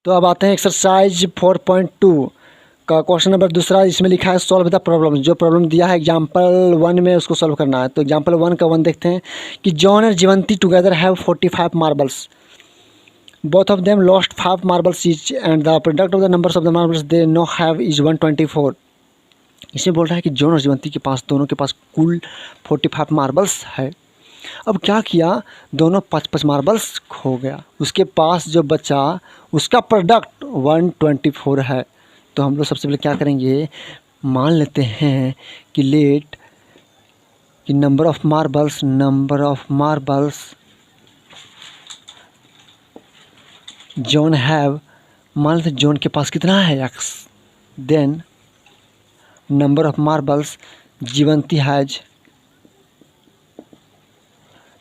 तो अब आते हैं एक्सरसाइज 4.2 का क्वेश्चन नंबर दूसरा। इसमें लिखा है सॉल्व द प्रॉब्लम। जो प्रॉब्लम दिया है एग्जाम्पल 1 में उसको सॉल्व करना है। तो एग्जाम्पल 1 का 1 देखते हैं कि John and Jivanti together have 45 marbles. Both of them lost 5 marbles each and the product of the numbers of the marbles they now have is 124। इसमें बोल रहा है कि जॉन और जीवंती के पास, दोनों के पास कुल 45 मार्बल्स है। अब क्या किया, दोनों 5-5 मार्बल्स खो गया। उसके पास जो बचा उसका प्रोडक्ट 124 है। तो हम लोग सबसे पहले क्या करेंगे, मान लेते हैं कि लेट कि number of marbles John have, मान लेते जॉन के पास कितना है x, then number of marbles Jeevanti has.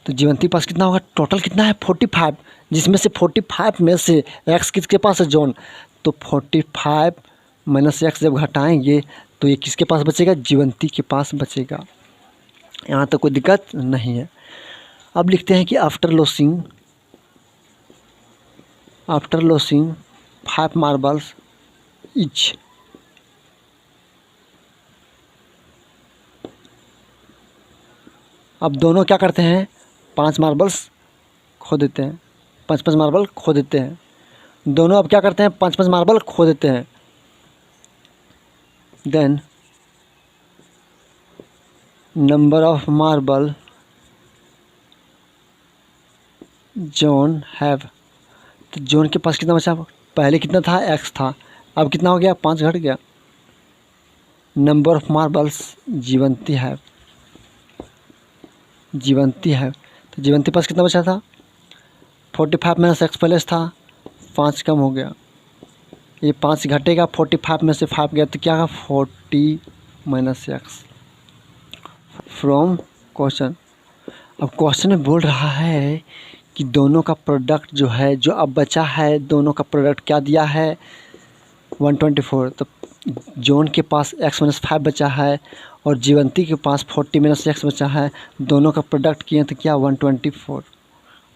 तो जीवंती के पास कितना होगा, टोटल कितना है 45, जिसमें से 45 में से x किसके पास है, जॉन। तो 45 माइनस x जब घटाएंगे तो ये किसके पास बचेगा, जीवंती के पास बचेगा। यहाँ तो कोई दिक्कत नहीं है। अब लिखते हैं कि आफ्टर लॉसिंग 5 मार्बल्स ईच, अब दोनों क्या करते हैं, 5 मार्बल्स खो देते हैं, 5-5 मार्बल खो देते हैं। दोनों अब क्या करते हैं, 5-5 मार्बल खो देते हैं। Then number of marble John have, तो जॉन के पास कितना बचा, पहले कितना था, x था, अब कितना हो गया, 5 घट गया। Number of marbles Jeevanti have, तो जीवंती पास कितना बचा था, 45 माइनस x पहले था, 5 कम हो गया, ये 5 घटेगा, 45 में से 5 गया तो क्या होगा, 40 माइनस x फ्रॉम क्वेश्चन। अब क्वेश्चन में बोल रहा है कि दोनों का प्रोडक्ट जो है, जो अब बचा है, दोनों का प्रोडक्ट क्या दिया है, 124। तो जॉन के पास x माइनस 5 बचा है और जीवंती के पास 40 माइनस x बचा है। दोनों का प्रोडक्ट किए तो क्या, 124।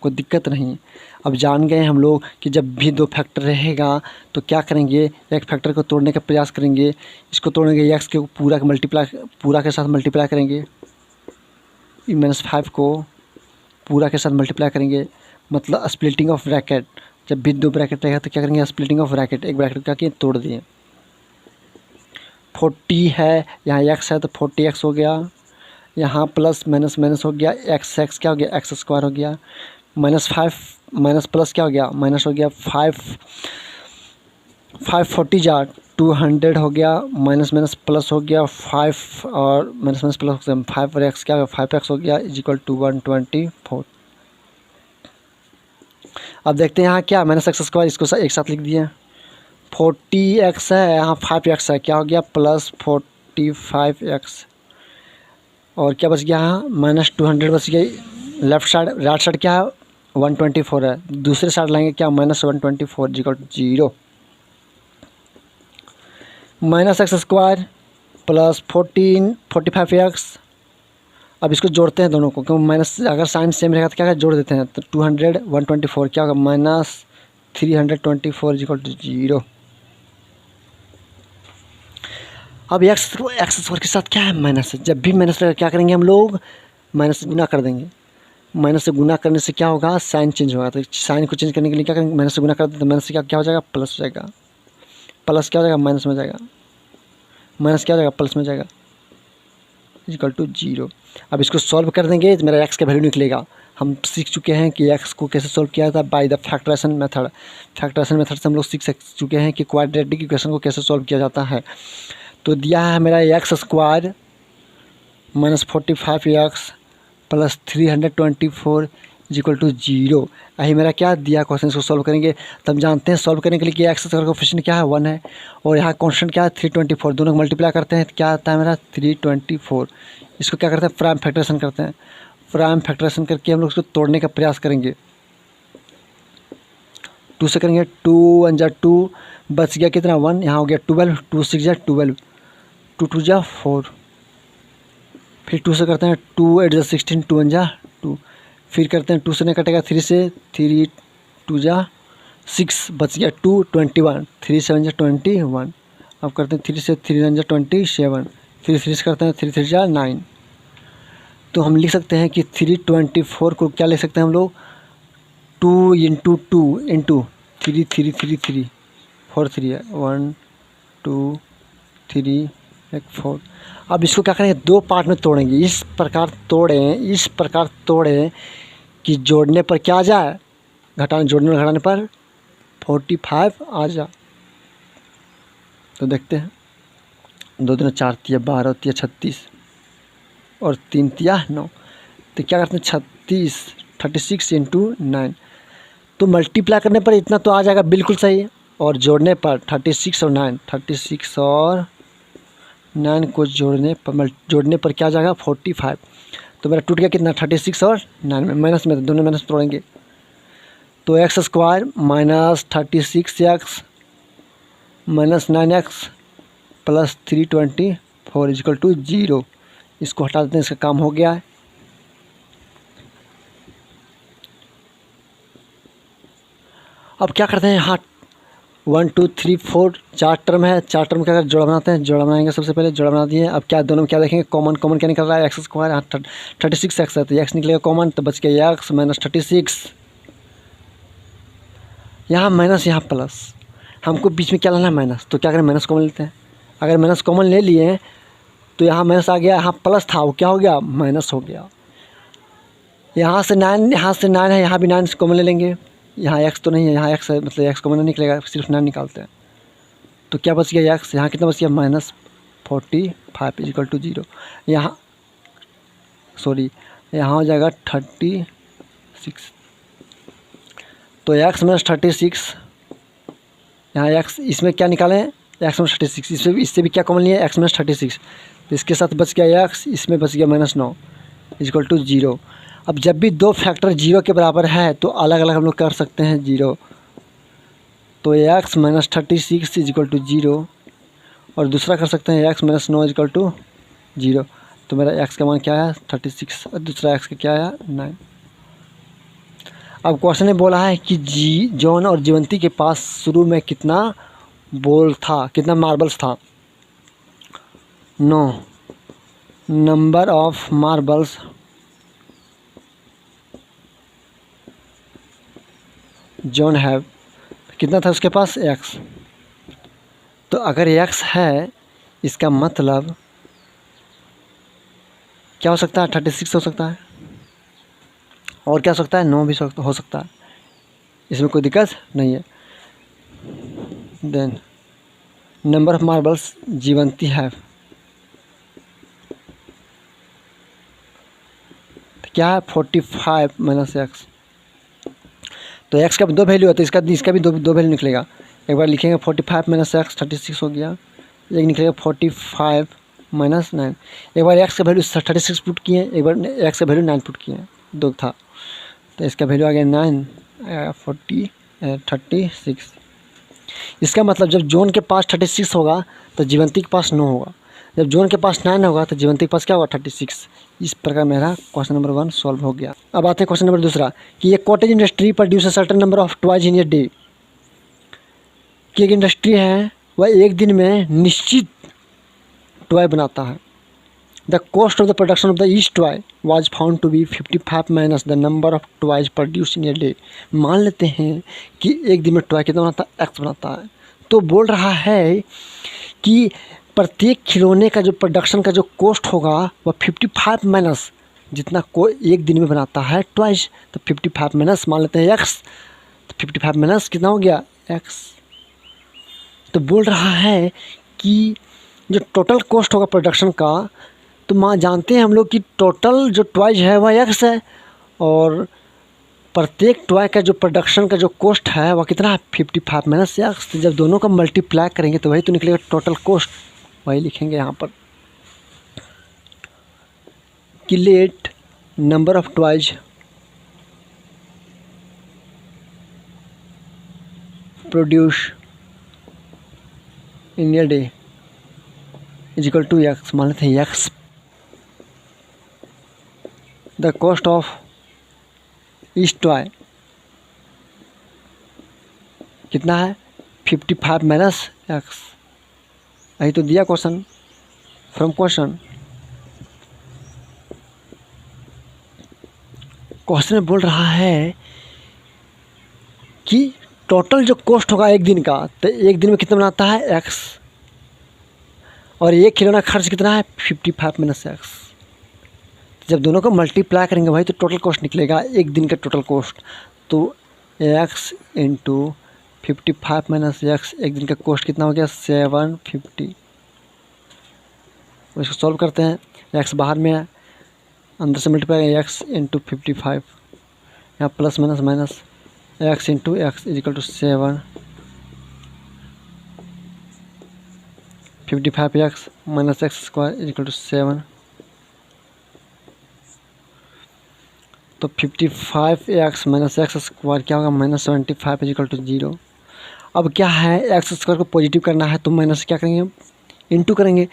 कोई दिक्कत नहीं। अब जान गए हम लोग कि जब भी 2 फैक्टर रहेगा तो क्या करेंगे, एक फैक्टर को तोड़ने का प्रयास करेंगे। इसको तोड़ेंगे, x के पूरा के साथ मल्टीप्लाई करेंगे, माइनस 5 को पूरा के साथ मल्टीप्लाई करेंगे, मतलब स्प्लिटिंग ऑफ ब्रैकेट। जब भी 2 ब्रैकेट रहेगा तो क्या करेंगे, स्प्लिटिंग ऑफ ब्रैकेट, एक ब्रैकेट क्या किए, तोड़ दिए। 40 है, यहाँ x है तो 40x हो गया, यहाँ प्लस माइनस माइनस हो गया, x क्या हो गया, x स्क्वायर हो गया, माइनस 5 माइनस प्लस क्या हो गया, माइनस हो गया, 5 40 जा 200 हो गया, माइनस माइनस प्लस हो गया 5 और माइनस माइनस प्लस 5 और x क्या हो गया, 5x हो गया इज इक्वल टू 124। अब देखते हैं यहाँ क्या, माइनस x स्क्वायर, इसको एक साथ लिख दिए, 40x है, यहाँ 5x है, क्या हो गया, प्लस 45x, और क्या बच गया, यहाँ माइनस 200 बच गई। लेफ्ट साइड, राइट साइड क्या है, 124 है, दूसरे साइड लाएंगे क्या, minus 124 equal to 0। Minus x square plus 45x, अब इसको जोड़ते हैं दोनों को, क्योंकि माइनस अगर साइन सेम रहेगा तो क्या जोड़ देते हैं, तो 200 124 क्या होगा, माइनस 324 इक्वल टू 0। अब x स्क्वायर के साथ क्या है, माइनस है। जब भी माइनस रहेगा क्या करेंगे हम लोग, माइनस से गुना कर देंगे। माइनस से गुना करने से क्या होगा, साइन चेंज होगा। तो साइन को चेंज करने के लिए क्या करेंगे, माइनस से गुना कर देते, तो माइनस से क्या हो जाएगा, प्लस हो जाएगा, प्लस क्या हो जाएगा, माइनस में जाएगा, माइनस क्या हो जाएगा, प्लस में जाएगा, इक्वल टू 0। अब इसको सॉल्व कर देंगे तो मेरा x का वैल्यू निकलेगा। हम सीख चुके हैं कि x को कैसे सॉल्व किया जाता है, by the factorization method. Factorization method से हम लोग सीख चुके हैं कि क्वाड्रेटिक इक्वेशन को कैसे सॉल्व किया जाता है। तो दिया है मेरा x square minus 45x plus 324 equal to 0। यही मेरा क्या दिया क्वेश्चन, इसको सॉल्व करेंगे। तब जानते हैं सॉल्व करने के लिए कि x स्क्वायर कोफिशिएंट क्या है, 1 है, और यहाँ कांस्टेंट क्या है, 324। दोनों को मल्टीप्लाई करते हैं तो क्या आता है मेरा, 324। इसको क्या करते हैं, प्राइम फैक्टराइजेशन करते हैं। प्राइम फैक्टराइजेशन करके हम लोग इसको तोड़ने का प्रयास करेंगे। 2 से करेंगे, 2 1 जा 2, बच गया कितना, 1, यहाँ हो गया 12, 2 6 जा 12, 2 2 जा 4, फिर 2 से करते हैं, 2 8 जा 16, 2 1 जा 2, फिर करते हैं 2 से नहीं कटेगा, 3 से, 3 2 जा 6 बच गया 2, 21, 3 7 जा 21। अब करते हैं 3 से 3 9 जा 27, 3 3 से करते हैं 3 3 जा 9। तो हम लिख सकते हैं कि 324 को क्या लिख सकते हैं हम लोग, 2 इंटू 2 इंटू 3 3 3 3 4 3 है, 1 2 3 1 4। अब इसको क्या करेंगे, दो पार्ट में तोड़ेंगे, इस प्रकार तोड़ें कि जोड़ने पर क्या आ जाए, जोड़ने और घटाने पर 45 आ जाए। तो देखते हैं, 2 दूनी 4 तिया 12 तिया 36 और 3 तिया 9। तो क्या करते हैं 36 इंटू 9। तो मल्टीप्लाई करने पर इतना तो आ जाएगा बिल्कुल सही, और जोड़ने पर 36 और 9 को जोड़ने पर क्या आ जाएगा 45। तो मेरा टूट गया कितना, 36 और 9 में माइनस में, दोनों माइनस तोड़ेंगे। तो x square minus 36x minus 9x plus 324 equal to 0। इसको हटा देते हैं, इसका काम हो गया है। अब क्या करते हैं, यहाँ 1 2 3 4 4 टर्म है, 4 टर्म का जोड़ा बनाते हैं, जोड़ा बनाएंगे। सबसे पहले जोड़ा बना दिए। अब क्या दोनों में क्या देखेंगे, कॉमन क्या निकल रहा है, एक्स स्क्वायर, यहाँ 36x है तो एक्स निकलेगा कॉमन, तो बच गया एक्स माइनस 36, यहाँ माइनस यहाँ प्लस, हमको बीच में क्या लाना है माइनस, तो क्या करें माइनस कॉमन लेते हैं। अगर माइनस कॉमन ले लिए तो यहाँ माइनस आ गया, यहाँ प्लस था वो क्या हो गया माइनस हो गया। यहाँ से 9 है, यहाँ भी 9 कॉमन ले लेंगे। यहाँ एक्स तो नहीं है, यहाँ एक्स है, मतलब एक्स कॉमन नहीं निकलेगा, सिर्फ 9 निकालते हैं। तो क्या बच गया एक्स, यहाँ कितना बच गया माइनस 45 इजिकल टू 0। यहाँ हो जाएगा 36। तो एक्स माइनस 36, यहाँ एक्स, इसमें क्या निकालें एक्स माइनस 36, इससे भी क्या कॉमन लिया एक्स माइनस 36, तो इसके साथ बच गया एक्स, इसमें बच गया माइनस 9 इजिकल टू 0। अब जब भी दो फैक्टर 0 के बराबर है तो अलग अलग हम लोग कर सकते हैं 0। तो एक्स माइनस 36 इजिकल टू 0, और दूसरा कर सकते हैं एक्स माइनस 9 इजिकल टू 0। तो मेरा एक्स का मान क्या है 36 और दूसरा एक्स का क्या है 9। अब क्वेश्चन ने बोला है कि जॉन और जीवंती के पास शुरू में कितना बॉल था, कितना मार्बल्स था। 9 number of marbles John have, कितना था उसके पास एक्स। तो अगर एक्स है इसका मतलब क्या हो सकता है 36 हो सकता है, और क्या हो सकता है 9 भी हो सकता है, इसमें कोई दिक्कत नहीं है। Then number of marbles Jeevanti have, क्या है 45 माइनस एक्स। तो एक्स का दो वैल्यू है तो इसका भी दो वैल्यू निकलेगा। एक बार लिखेंगे 45 माइनस एक्स 36 हो गया, एक निकलेगा 45 माइनस 9। एक बार एक्स का वैल्यू 36 पुट किए, एक बार एक्स का वैल्यू 9 पुट किए, दो था, तो इसका वैल्यू आ गया 9 36। इसका मतलब जब जॉन के पास 36 होगा तो जीवंती के पास 9 होगा, जब जॉन के पास 9 होगा तो जीवंती के पास क्या होगा 36। इस प्रकार मेरा क्वेश्चन नंबर 1 सॉल्व हो गया। अब आते हैं क्वेश्चन नंबर 2 कि एक cottage industry produce a certain number of toys in a day. कि एक इंडस्ट्री है वह एक दिन में निश्चित टॉय बनाता है। The cost of the production of the each toy was found to be 55 minus the number of toys produce in a day. मान लेते हैं कि एक दिन में टॉय कितना बनाता है एक्स बनाता है, तो बोल रहा है कि प्रत्येक खिलौने का जो प्रोडक्शन का जो कॉस्ट होगा वह 55 माइनस जितना को एक दिन में बनाता है ट्वाइस, तो 55 माइनस मान लेते हैं एक्स, तो 55 माइनस कितना हो गया एक्स। तो बोल रहा है कि जो टोटल कॉस्ट होगा प्रोडक्शन का, तो माँ जानते हैं हम लोग कि टोटल जो ट्वाइस है वह एक्स है, और प्रत्येक टॉय का जो प्रोडक्शन का जो कॉस्ट है वह कितना है 55 माइनस एक्स। तो जब दोनों का मल्टीप्लाई करेंगे तो वही तो निकलेगा टोटल कॉस्ट, वही लिखेंगे यहाँ पर। Calculate number of toys produce in a day is equal to x. मान लेते हैं x the cost of each toy कितना है 55 माइनस एक्स। यही तो दिया क्वेश्चन, फ्रॉम क्वेश्चन में बोल रहा है कि टोटल जो कॉस्ट होगा एक दिन का, तो एक दिन में कितना बनाता है एक्स, और एक खिलौना खर्च कितना है 55 माइनस एक्स। जब दोनों को मल्टीप्लाई करेंगे भाई तो टोटल कॉस्ट निकलेगा एक दिन का टोटल कॉस्ट। तो एक्स इंटू 55 माइनस एक्स, एक दिन का कॉस्ट कितना हो गया 750। इसको सॉल्व करते हैं, एक्स बाहर में है, अंदर से मल्टीप्लाई एक्स इंटू 55, यहाँ plus minus minus x into x is equal to 7, 55 x minus x square is equal to 7। तो 55 एक्स माइनस एक्स स्क्वायर क्या होगा -75 इज इक्वल टू 0। अब क्या है एक्स स्क्वायर को पॉजिटिव करना है तो माइनस क्या करेंगे इंटू करेंगे,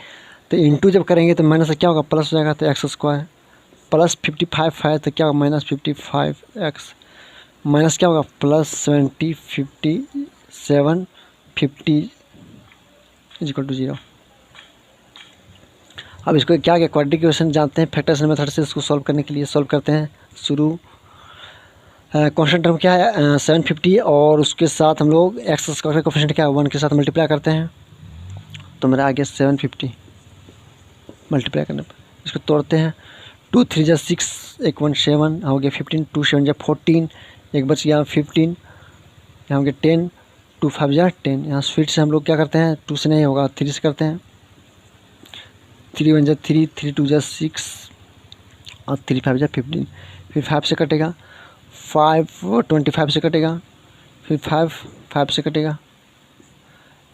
तो इंटू जब करेंगे तो माइनस क्या होगा प्लस हो जाएगा, तो एक्स स्क्वायर प्लस 55 है तो क्या होगा -55 एक्स माइनस क्या होगा प्लस 70 57 50 इज इक्वल टू 0। अब इसको क्या क्या क्वाड्रेटिक इक्वेशन जानते हैं फैक्टर्स मेथड से, इसको सॉल्व करने के लिए सॉल्व करते हैं। शुरू कांस्टेंट टर्म क्या है 750 और उसके साथ हम लोग एक्स स्क्वायर का कोफिशिएंट क्या है 1 के साथ मल्टीप्लाई करते हैं, तो मेरा आ गया 750 मल्टीप्लाई करने पर। इसको तोड़ते हैं 2 3 जा 6 1 1 7 हो गया 15, 2 7 जा 14, एक बच गया 15, यहाँ हो गया 10, 2 5 जा 10। यहाँ फिर से हम लोग क्या करते हैं 2 से नहीं होगा 3 से करते हैं, 3 1 जा 3, 3 2 जा 6 और 3 5 जा 15, फिर 5 से कटेगा 5 25 से कटेगा, फिर 5 5 से कटेगा।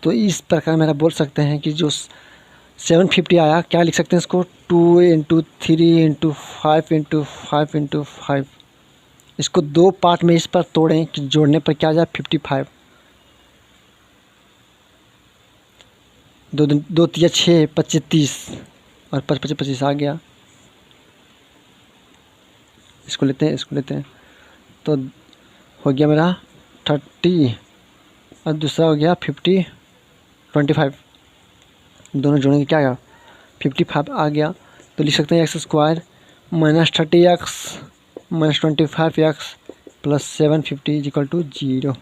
तो इस प्रकार मेरा बोल सकते हैं कि जो 750 आया क्या लिख सकते हैं इसको 2 इंटू 3 इंटू 5 इंटू 5 इंटू 5। इसको दो पार्ट में इस पर तोड़ें कि जोड़ने पर क्या आ जाए 55, 2 2 3 6 25 30 और 5 25 25 आ गया। इसको लेते हैं तो हो गया मेरा 30 और दूसरा हो गया 50 25, दोनों जोड़ेंगे क्या आया 55 आ गया। तो लिख सकते हैं x square -30 x -25 x plus 750 is equal to 0।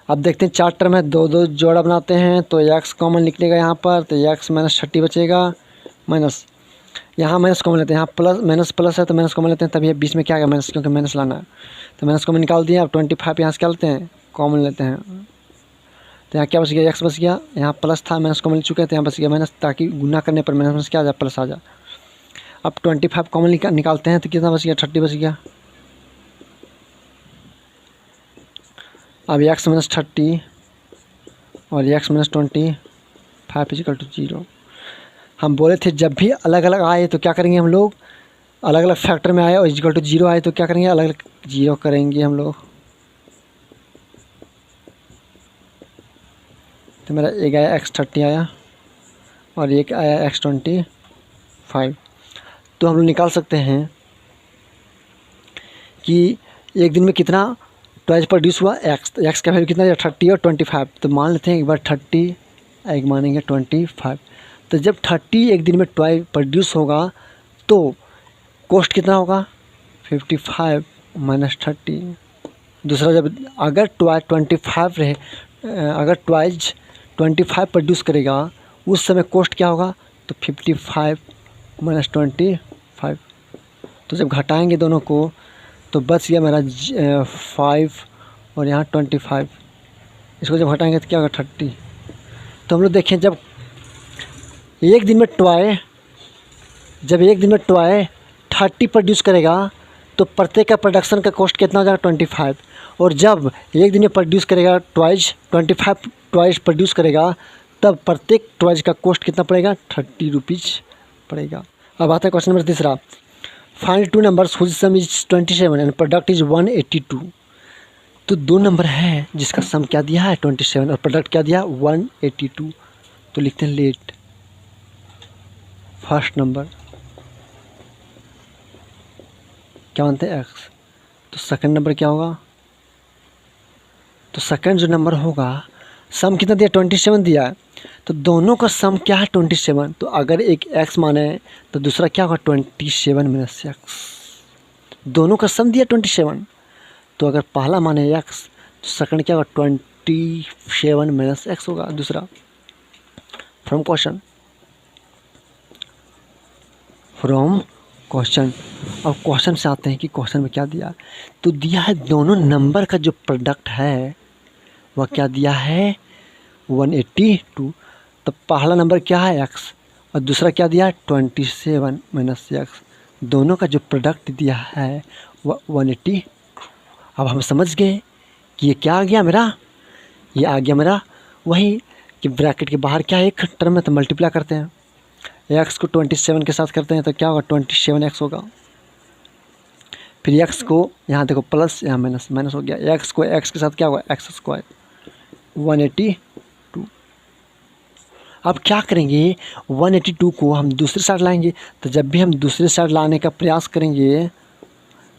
अब देखते हैं चार टर्म है, दो दो जोड़ा बनाते हैं तो एक्स कॉमन निकलेगा यहाँ पर, तो एक्स -30 बचेगा, माइनस यहाँ माइनस कॉमन लेते हैं, यहाँ प्लस माइनस प्लस है तो माइनस कॉमन लेते हैं, तभी बीच में क्या है माइनस, क्योंकि माइनस लाना है तो माइनस कॉमन निकाल दिया। अब 25 यहाँ से क्या लेते हैं कॉमन लेते हैं, तो यहाँ क्या बच गया एक्स बच गया, यहाँ प्लस था माइनस कॉमन ले चुके हैं तो यहाँ बच गया माइनस, ताकि गुना करने पर माइनस क्या आ जाए प्लस आ जाए। अब 25 कॉमन निकालते हैं तो कितना बच गया 30 बच गया। अब एक्स -30 और एक्स -25 इक्वल टू 0। हम बोले थे जब भी अलग अलग आए तो क्या करेंगे हम लोग, अलग अलग फैक्टर में आए और इक्वल टू 0 आए तो क्या करेंगे अलग अलग 0 करेंगे हम लोग। तो मेरा एक आया x30 आया और एक आया x25। तो हम लोग निकाल सकते हैं कि एक दिन में कितना टॉयज प्रोड्यूस हुआ एक्स का वैल्यू कितना 30 और 25। तो मान लेते हैं एक बार 30 एक मानेंगे 25। तो जब 30 एक दिन में टॉय प्रोड्यूस होगा तो कॉस्ट कितना होगा 55 -30। दूसरा जब अगर टॉय 25 रहे, अगर टॉयज 25 प्रोड्यूस करेगा उस समय कॉस्ट क्या होगा तो 55 -25। तो जब घटाएंगे दोनों को तो बच गया मेरा 5 और यहाँ 25। इसको जब घटाएंगे तो क्या होगा 30। तो हम लोग देखें जब एक दिन में टॉय 30 प्रोड्यूस करेगा तो प्रत्येक का प्रोडक्शन का कॉस्ट कितना हो जाएगा 25। और जब एक दिन में प्रोड्यूस करेगा टॉयज 25 टॉयज प्रोड्यूस करेगा तब प्रत्येक टॉयज का कॉस्ट कितना पड़ेगा 30 रुपीज़ पड़ेगा। अब आता है क्वेश्चन नंबर तीसरा, find 2 numbers whose sum is 27 and product is 182। तो 2 नंबर है जिसका सम क्या दिया है 27 और प्रोडक्ट क्या दिया 182। तो लिखते हैं लेट फर्स्ट नंबर क्या मानते हैं एक्स, तो सेकंड नंबर क्या होगा, तो सेकंड जो नंबर होगा, सम कितना दिया 27 दिया है, तो दोनों का सम क्या है 27। तो अगर एक x माने तो दूसरा क्या होगा 27 माइनस एक्स, दोनों का सम दिया 27। तो अगर पहला माने x तो सेकंड क्या होगा 27 माइनस एक्स होगा दूसरा। From question, from question. अब क्वेश्चन से आते हैं कि क्वेश्चन में क्या दिया, तो दिया है दोनों नंबर का जो प्रोडक्ट है वह क्या दिया है 182। तो पहला नंबर क्या है x और दूसरा क्या दिया है 27 माइनस एक्स, दोनों का जो प्रोडक्ट दिया है वह 180। अब हम समझ गए कि ये क्या आ गया मेरा, ये आ गया मेरा वही कि ब्रैकेट के बाहर क्या है एक टर्म में, तो मल्टीप्लाई करते हैं, एक्स को 27 के साथ करते हैं तो क्या होगा 27x होगा। फिर एक्स को यहाँ देखो प्लस, यहाँ माइनस, माइनस हो गया, एक्स को एक्स के साथ क्या होगा एक्स स्क्वायर 182। अब क्या करेंगे 182 को हम दूसरी साइड लाएंगे, तो जब भी हम दूसरी साइड लाने का प्रयास करेंगे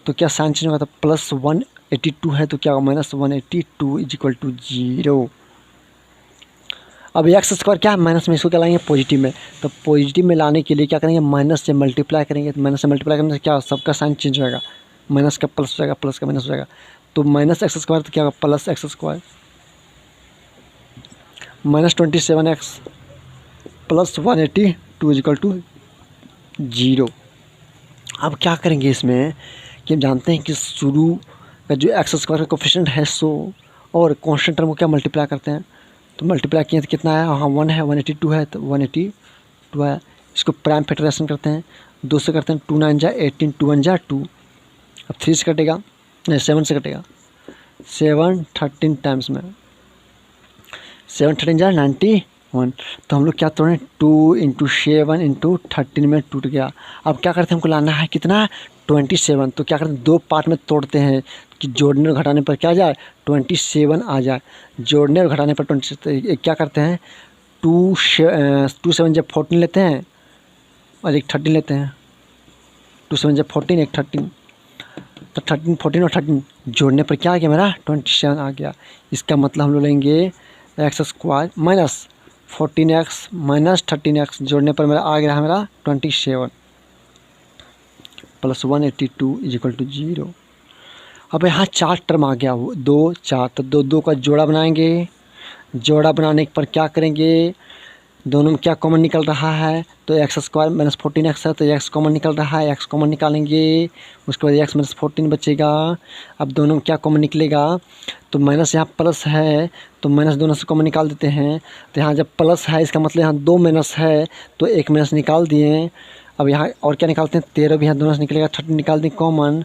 तो क्या साइन चेंज होगा, तो प्लस 182 है तो क्या होगा माइनस 182 इज इक्वल टू 0। अब एक्स स्क्वायर क्या है माइनस में, इसको क्या लाएंगे पॉजिटिव में, तो पॉजिटिव में लाने के लिए क्या करेंगे माइनस से मल्टीप्लाई करेंगे, तो माइनस से मल्टीप्लाई करने से क्या सबका साइन चेंज होगा, माइनस का प्लस हो जाएगा, प्लस का माइनस हो जाएगा, तो माइनस एक्स स्क्वायर तो क्या होगा plus x square minus 27x plus 182 is equal to 0। अब क्या करेंगे इसमें कि हम जानते हैं कि शुरू का जो एक्स स्क्वायर का कोफिशिएंट है 100 और कांस्टेंट टर्म को क्या मल्टीप्लाई करते हैं, तो मल्टीप्लाई किए तो कितना आया, हाँ 1 है, 182 है तो 182 है। इसको प्राइम फैक्टराइजेशन करते हैं, 2 से करते हैं, 2 9 जा 18, 2 1 जा 2, अब 3 से कटेगा, नहीं 7 से कटेगा, 7 13 टाइम्स में, 7 13 जा 91, तो हम लोग क्या तोड़ें 2 इंटू 7 इंटू 13 में टूट गया। अब क्या करते हैं, हमको लाना है कितना 27, तो क्या करते हैं दो पार्ट में तोड़ते हैं कि जोड़ने और घटाने पर क्या आ जाए 27 आ जाए, जोड़ने और घटाने पर 26। तो क्या करते हैं 2 7 जब 14 लेते हैं और एक 13 लेते हैं, 2 7 जब 14 एक 13, तो 13 14 और 13 जोड़ने पर क्या आ गया मेरा 27 आ गया। इसका मतलब हम लोग लेंगे x square minus 14x minus 13x जोड़ने पर मेरा आ गया है मेरा 27 प्लस 182 इज इक्वल टू 0। अब यहाँ 4 टर्म आ गया, वो 2 4, तो 2 2 का जोड़ा बनाएंगे, जोड़ा बनाने पर क्या करेंगे, दोनों में क्या कॉमन निकल रहा है, तो एक्स स्क्वायर माइनस 14x है तो एक्स कॉमन निकल रहा है, एक्स कॉमन निकालेंगे, उसके बाद एक्स माइनस 14 बचेगा। अब दोनों में क्या कॉमन निकलेगा, तो माइनस यहाँ प्लस है तो माइनस दोनों से कॉमन निकाल देते हैं, तो यहाँ जब प्लस है इसका मतलब यहाँ 2 माइनस है तो एक माइनस निकाल दिए। अब यहाँ और क्या निकालते हैं 13 भी यहाँ दोनों से निकलेगा, 13 निकाल दें कॉमन,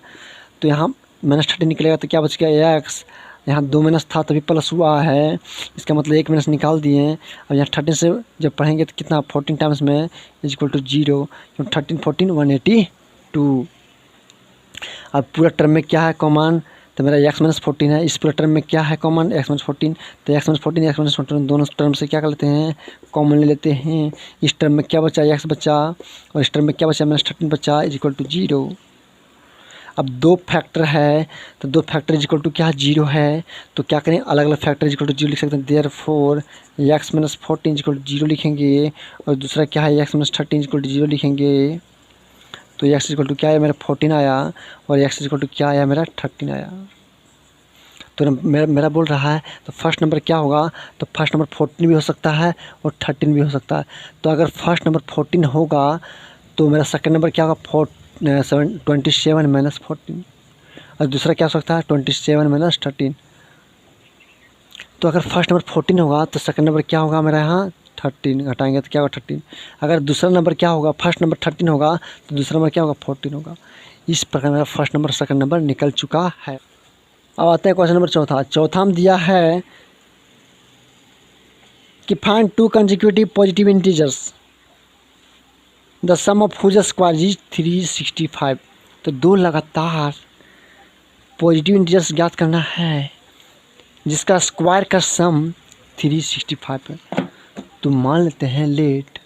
तो यहाँ माइनस 13 निकलेगा तो क्या बच गया एक्स, यहाँ 2 माइनस था तभी प्लस हुआ है, इसका मतलब एक माइनस निकाल दिए। अब यहाँ 13 से जब पढ़ेंगे तो कितना 14 टाइम्स में इज इक्वल टू 0, 13 14 182। अब पूरा टर्म में क्या है कॉमन, तो मेरा एक्स माइनस 14 है, इस पूरा टर्म में क्या है कॉमन एक्स माइनस 14, तो एक्स माइनस 14 एक्स माइनस 14 दोनों टर्म से क्या कर लेते हैं कॉमन ले लेते हैं। इस टर्म में क्या बचा एक्स बचा और इस टर्म में क्या बचा माइनस 13 बचा इज इक्वल टू 0। अब 2 फैक्टर है तो 2 फैक्टर इज इक्वल टू क्या 0 है, तो क्या करें अलग अलग फैक्टर इज इक्वल टू 0 लिख सकते हैं, therefore x minus 14 is equal to 0 लिखेंगे और दूसरा क्या है x minus 13 is equal to 0 लिखेंगे। तो एक्स इक्वल टू क्या आया मेरा 14 आया और एक्स इक्वल टू क्या आया मेरा 13 आया। तो मेरा बोल रहा है तो फर्स्ट नंबर क्या होगा, तो फर्स्ट नंबर 14 भी हो सकता है और 13 भी हो सकता है। तो अगर फर्स्ट नंबर 14 होगा तो मेरा सेकंड नंबर क्या होगा 27 माइनस 14 और दूसरा क्या हो सकता है 27 माइनस 13। तो अगर फर्स्ट नंबर 14 होगा तो सेकंड नंबर क्या होगा मेरा यहाँ 13, घटाएंगे तो क्या होगा 13। अगर दूसरा नंबर क्या होगा फर्स्ट नंबर 13 होगा तो दूसरा नंबर क्या होगा 14 होगा। इस प्रकार मेरा फर्स्ट नंबर सेकंड नंबर निकल चुका है। अब आते हैं क्वेश्चन नंबर चौथा में दिया है कि find 2 consecutive positive integers the sum of whose square is 365। तो 2 लगातार पॉजिटिव इंटीजर्स ज्ञात करना है जिसका स्क्वायर का सम 365 है। तो मान लेते हैं let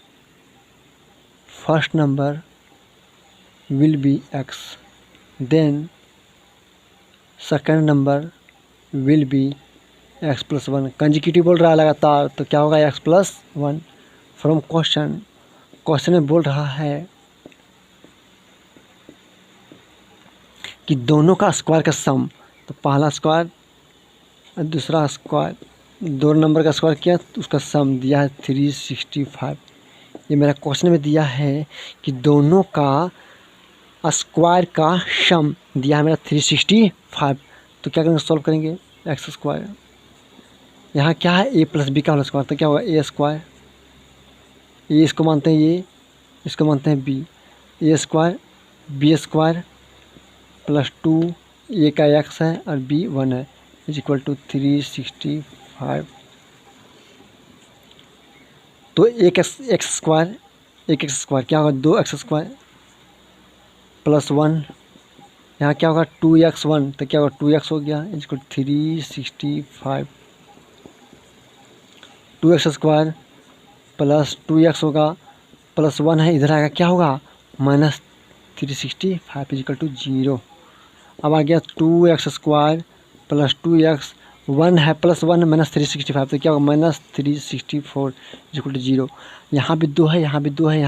first number will be x, then second number will be x plus one. Consecutive बोल रहा है लगातार, तो क्या होगा x plus one. From question, question में बोल रहा है कि दोनों का स्क्वायर का सम, तो पहला स्क्वायर और दूसरा स्क्वायर, दो नंबर का स्क्वायर किया तो उसका सम दिया है 365। ये मेरा क्वेश्चन में दिया है कि दोनों का स्क्वायर का सम दिया है मेरा 365। तो क्या करेंगे, सॉल्व करेंगे। एक्स स्क्वायर, यहाँ क्या है ए प्लस बी का होल स्क्वायर, तो क्या होगा ए स्क्वायर। ए इसको मानते हैं ए, इसको मानते हैं बी। ए स्क्वायर बी स्क्वायर प्लस 2 ए का एक्स है और बी 1 है, इज इक्वल टू 365। तो एक एक्स स्क्वायर, एक एक्स स्क्वायर क्या होगा, 2 एक्स स्क्वायर प्लस 1, यहाँ क्या होगा 2x1, तो क्या होगा 2x हो गया, is equal 365। 2x square plus 2x होगा प्लस 1 है, इधर आएगा क्या होगा माइनस 365 इजिकल टू 0। अब आ गया 2x स्क्वायर प्लस 2x, 1 है प्लस 1 माइनस 365, तो क्या होगा माइनस 364 इजिकल टू 0। यहाँ भी 2 है, यहाँ भी 2 है,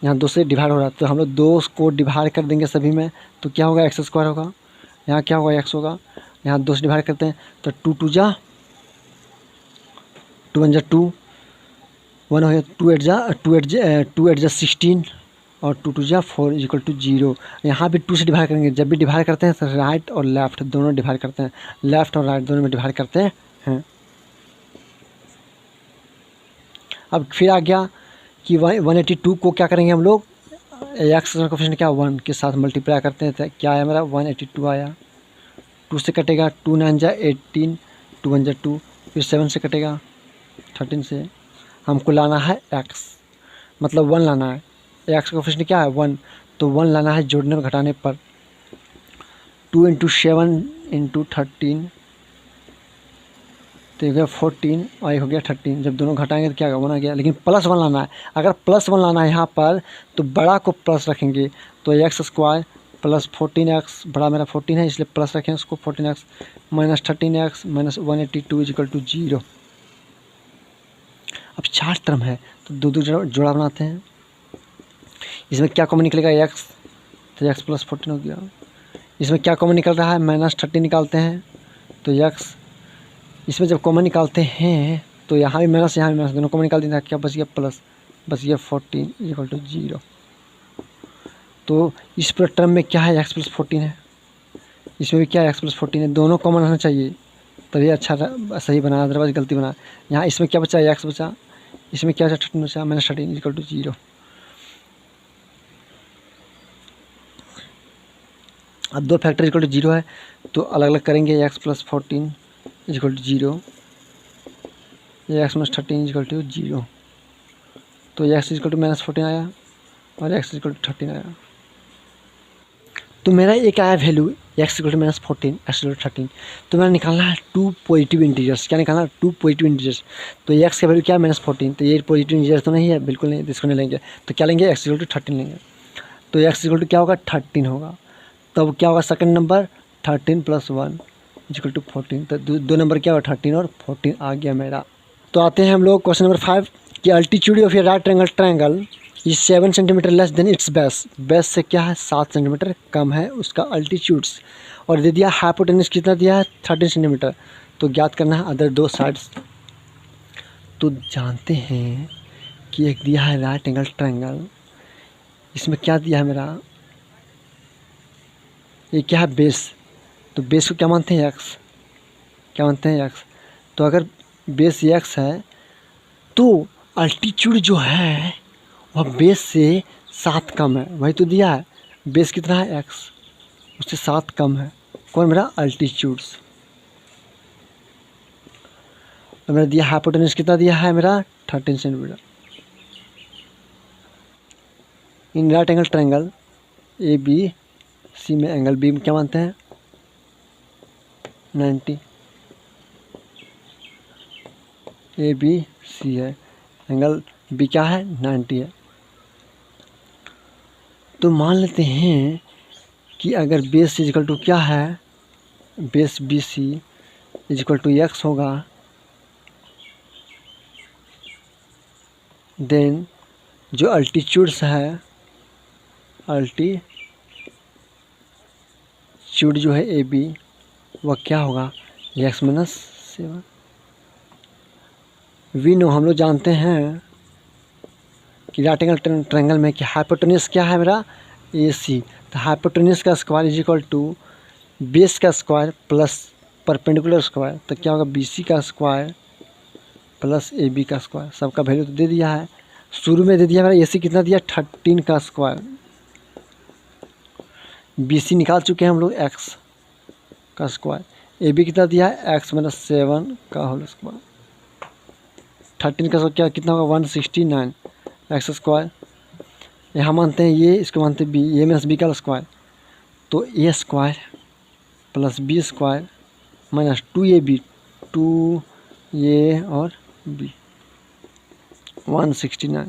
यहाँ 2 से डिवाइड हो रहा है, तो हम लोग 2 को डिवाइड कर देंगे सभी में, तो क्या होगा एक्स स्क्वायर होगा, यहाँ क्या होगा एक्स होगा, यहाँ 2 से डिवाइड करते हैं तो 2 2 जा 2 1 जा 2, 1 हो गया, 2 8 जा 16 और 2 2 जा 4 इक्वल टू 0। यहाँ भी 2 से डिवाइड करेंगे, जब भी डिवाइड करते हैं तो राइट और लेफ्ट दोनों डिवाइड करते हैं, लेफ्ट और राइट दोनों में डिवाइड करते हैं। अब फिर आ गया कि 182 को क्या करेंगे हम लोग, एक्स का कोफिशिएंट क्या 1 के साथ मल्टीप्लाई करते हैं, तो क्या आया मेरा 182 आया। 2 से कटेगा 2 9 जा 18, 2 1 जा 2, फिर 7 से कटेगा 13 से। हमको लाना है एक्स, मतलब 1 लाना है, एक्स का कोफिशिएंट क्या है 1, तो 1 लाना है जोड़ने और घटाने पर। 2 × 7 × 13 तो ये हो गया 14 और ये हो गया 13, जब दोनों घटाएंगे तो क्या होगा 1 आ गया, लेकिन प्लस 1 लाना है। अगर प्लस 1 लाना है यहाँ पर तो बड़ा को प्लस रखेंगे, तो एक्स स्क्वायर प्लस 14x, बड़ा मेरा 14 है इसलिए प्लस रखें उसको, 14x minus 13x minus 182 is equal to 0। अब 4 टर्म है तो 2 2 जोड़ा बनाते हैं, इसमें क्या कॉमन निकलेगा x, तो x प्लस 14 हो गया। इसमें क्या कॉमन निकल रहा है माइनस 30 निकालते हैं तो x, इसमें जब कॉमन निकालते हैं तो यहाँ भी माइनस यहाँ भी माइनस, दोनों कॉमन निकाल देते हैं, क्या बच गया प्लस, बच गया 14 इक्वल टू 0। तो इस पूरे टर्म में क्या है x प्लस 14 है, इसमें भी क्या है x प्लस 14 है, दोनों कॉमन होना चाहिए तभी अच्छा सही बना, अदरवाइज गलती बना। यहाँ इसमें क्या बचा x बचा, इसमें क्या बचा 13 बचा, माइनस 13 इक्वल टू 0। अब 2 फैक्टर इक्वल टू 0 है तो अलग अलग करेंगे, x प्लस 14 इक्वल टू 0, ये x माइनस 13 इक्वल टू 0, तो x इक्वल टू माइनस 14 आया और x इक्वल टू 13 आया। तो मेरा एक आया value x equal to minus 14, x equal to 13, तो मेरा निकालना है 2 पॉजिटिव इंटीजर्स। क्या निकालना है 2 पॉजिटिव इंटीजर्स, तो x का वैल्यू क्या है माइनस 14, तो ये पॉजिटिव इंटीजर्स तो नहीं है, बिल्कुल नहीं, इसको नहीं लेंगे, तो क्या लेंगे x इक्वल टू 13 लेंगे, तो x इक्वल टू क्या होगा 13 होगा। तब क्या होगा second number 13 plus 1 equal to 14, तो दो नंबर क्या होगा 13 और 14 आ गया मेरा। तो आते हैं हम लोग क्वेश्चन नंबर 5 कि altitude of A right angle triangle is 7 centimetre less than it's base, base से क्या है 7 सेंटीमीटर कम है उसका अल्टीट्यूड्स, और दे दिया हाइपोटेन्यूज कितना दिया है 13 सेंटीमीटर, तो ज्ञात करना है अदर 2 साइड्स। तो जानते हैं कि एक दिया है राइट एंगल ट्रायंगल, इसमें क्या दिया है मेरा, ये क्या है बेस, तो बेस को क्या मानते हैं x, क्या मानते हैं x, तो अगर बेस x है तो अल्टीट्यूड जो है वह बेस से 7 कम है, वही तो दिया है, बेस कितना है x, उससे 7 कम है, कौन मेरा अल्टीट्यूड्स। और मेरा दिया हाइपोटेन्यूज कितना दिया है मेरा 13 centimetre. In right angle triangle A B C में एंगल बी में क्या मानते हैं 90, ए बी सी है, एंगल बी क्या है 90 है। तो मान लेते हैं कि अगर बेस इक्वल टू क्या है base B C is equal to x होगा, देन जो अल्टीट्यूड्स है, अल्टीट्यूड जो है ए बी वह क्या होगा, एक्स माइनस 7। वी नो, हम लोग जानते हैं कि राइट एंगल ट्रायंगल में कि हाइपोटेन्यूज क्या है मेरा, ए सी। तो हाइपोटेन्यूज का square is equal to base का स्क्वायर प्लस परपेंडिकुलर स्क्वायर। तो क्या होगा, बी सी का स्क्वायर प्लस ए बी का स्क्वायर। सबका वैल्यू तो दे दिया है, शुरू में दे दिया मेरा ए सी कितना दिया, 13 का स्क्वायर। बी सी निकाल चुके हैं हम लोग, एक्स का स्क्वायर। ए बी कितना दिया है, एक्स माइनस 7 का होल स्क्वायर। 13 का क्या कितना होगा, 169 एक्स स्क्वायर। यहाँ मानते हैं ये, इसको मानते हैं बी, ए माइनस बी का स्क्वायर। तो a square plus b square minus 2ab, 2a और b, 169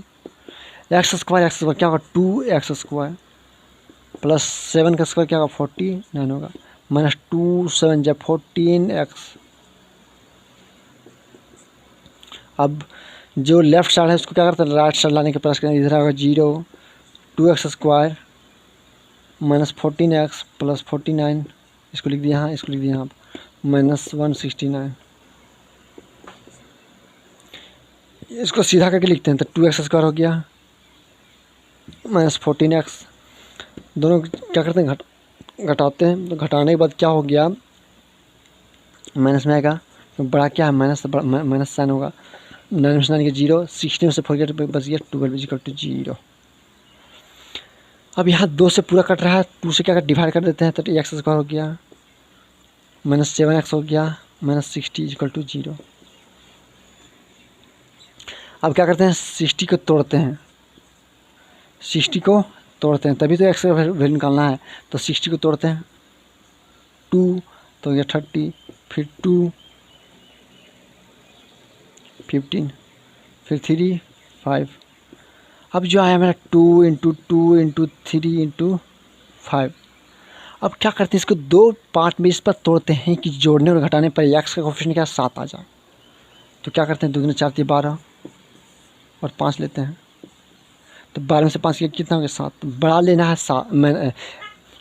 एक्स स्क्वायर क्या होगा, 2x स्क्वायर प्लस 7 का स्क्वायर क्या होगा, 49 होगा, माइनस 2 7 जब 14x। अब जो लेफ्ट साइड है उसको क्या करते हैं, राइट साइड लाने के प्रयास करें। इधर आएगा 0, 2x square minus 14x plus 49, इसको लिख दिया यहाँ, इसको लिख दिया यहाँ, माइनस 169। इसको सीधा करके लिखते हैं तो 2x स्क्वायर हो गया माइनस 14x। दोनों क्या करते हैं, घटाते हैं। तो घटाने के बाद क्या हो गया, माइनस में आएगा तो बड़ा क्या है, माइनस साइन होगा। 9 में से 9 के 0, 16 से 4 गया बच गया 12 इक्वल टू 0। अब यहाँ 2 से पूरा कट रहा है, 2 से क्या डिवाइड कर देते हैं तो एक्स स्क्वायर हो गया माइनस 7x हो गया माइनस 60 इक्वल टू 0। अब क्या करते हैं, 60 को तोड़ते हैं, 60 को तोड़ते हैं, तभी तो एक्स का वैल्यू निकालना है। तो 60 को तोड़ते हैं, 2 तो ये 30, फिर 2 15, फिर 3 5। अब जो आया मेरा 2 इंटू 2 इंटू 3 इंटू 5। अब क्या करते हैं, इसको 2 पार्ट में इस पर तोड़ते हैं कि जोड़ने और घटाने पर एक्स का कोफिशिएंट क्या 7 आ जाए। तो क्या करते हैं, 2 दूनी 4 3 12 और 5 लेते हैं। तो 12 में से 5 कितना हो गया, 7। बड़ा लेना है 7,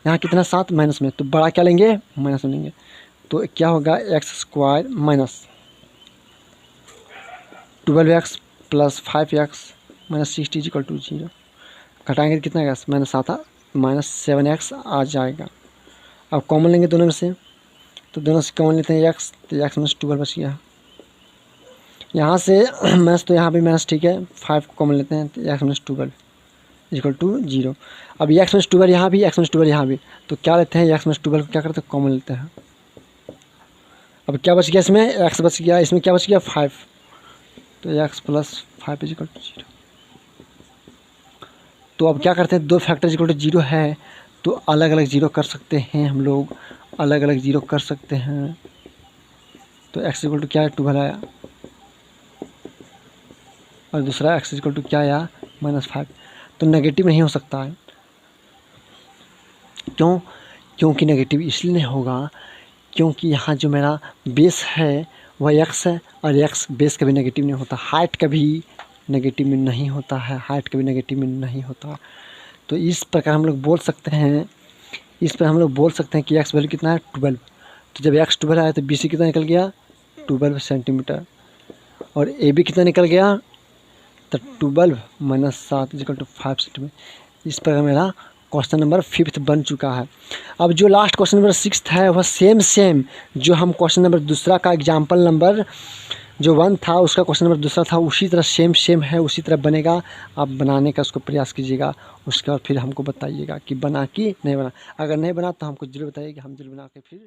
यहाँ कितना 7 माइनस में, तो बड़ा क्या लेंगे, माइनस में लेंगे। तो क्या होगा, x square minus 12x plus 5x minus 60 equal to 0। घटाएंगे तो कितना आएगा, माइनस 7 माइनस 7x आ जाएगा। अब कॉमन लेंगे दोनों में से, तो दोनों से कॉमन लेते हैं x, तो x माइनस 12 बच गया। यहाँ से माइनस, तो यहाँ भी माइनस, ठीक है, 5 को कॉमन लेते हैं तो x माइनस 12 इक्वल टू 0। अब x माइनस 12 यहाँ भी, x माइनस 12 यहाँ भी, तो क्या लेते हैं, x माइनस 12 को क्या करते हैं, कॉमन लेते हैं। अब क्या बच गया, इसमें x बच गया, इसमें क्या बच गया 5, तो x plus 5 is equal to 0। तो अब क्या करते हैं, 2 फैक्टर इक्वल टू 0 है तो अलग अलग 0 कर सकते हैं हम लोग, अलग अलग 0 कर सकते हैं। तो x इक्वल टू क्या है, 12 आया, और दूसरा x इक्वल टू क्या आया, माइनस 5। तो नेगेटिव नहीं हो सकता है, क्यों, क्योंकि नेगेटिव इसलिए नहीं होगा क्योंकि यहाँ जो मेरा बेस है वह x है, और x बेस कभी नेगेटिव नहीं होता, हाइट कभी नेगेटिव में नहीं होता है, हाइट कभी नेगेटिव में नहीं होता। तो इस प्रकार हम लोग बोल सकते हैं, इस पर हम लोग बोल सकते हैं कि x वैल्यू कितना है, 12। तो जब x 12 आया तो बी सी कितना निकल गया, 12 सेंटीमीटर, और ए बी कितना निकल गया, तो 12 माइनस 7 इक्वल टू 5 सेंटीमीटर। इस प्रकार मेरा क्वेश्चन नंबर 5 बन चुका है। अब जो लास्ट क्वेश्चन नंबर 6 है वह सेम जो हम क्वेश्चन नंबर दूसरा का एग्जाम्पल नंबर जो 1 था उसका क्वेश्चन नंबर दूसरा था, उसी तरह सेम है, उसी तरह बनेगा। आप बनाने का उसको प्रयास कीजिएगा, उसके बाद फिर हमको बताइएगा कि बना कि नहीं बना। अगर नहीं बना तो हमको जरूर बताइए कि हम जरूर बना के फिर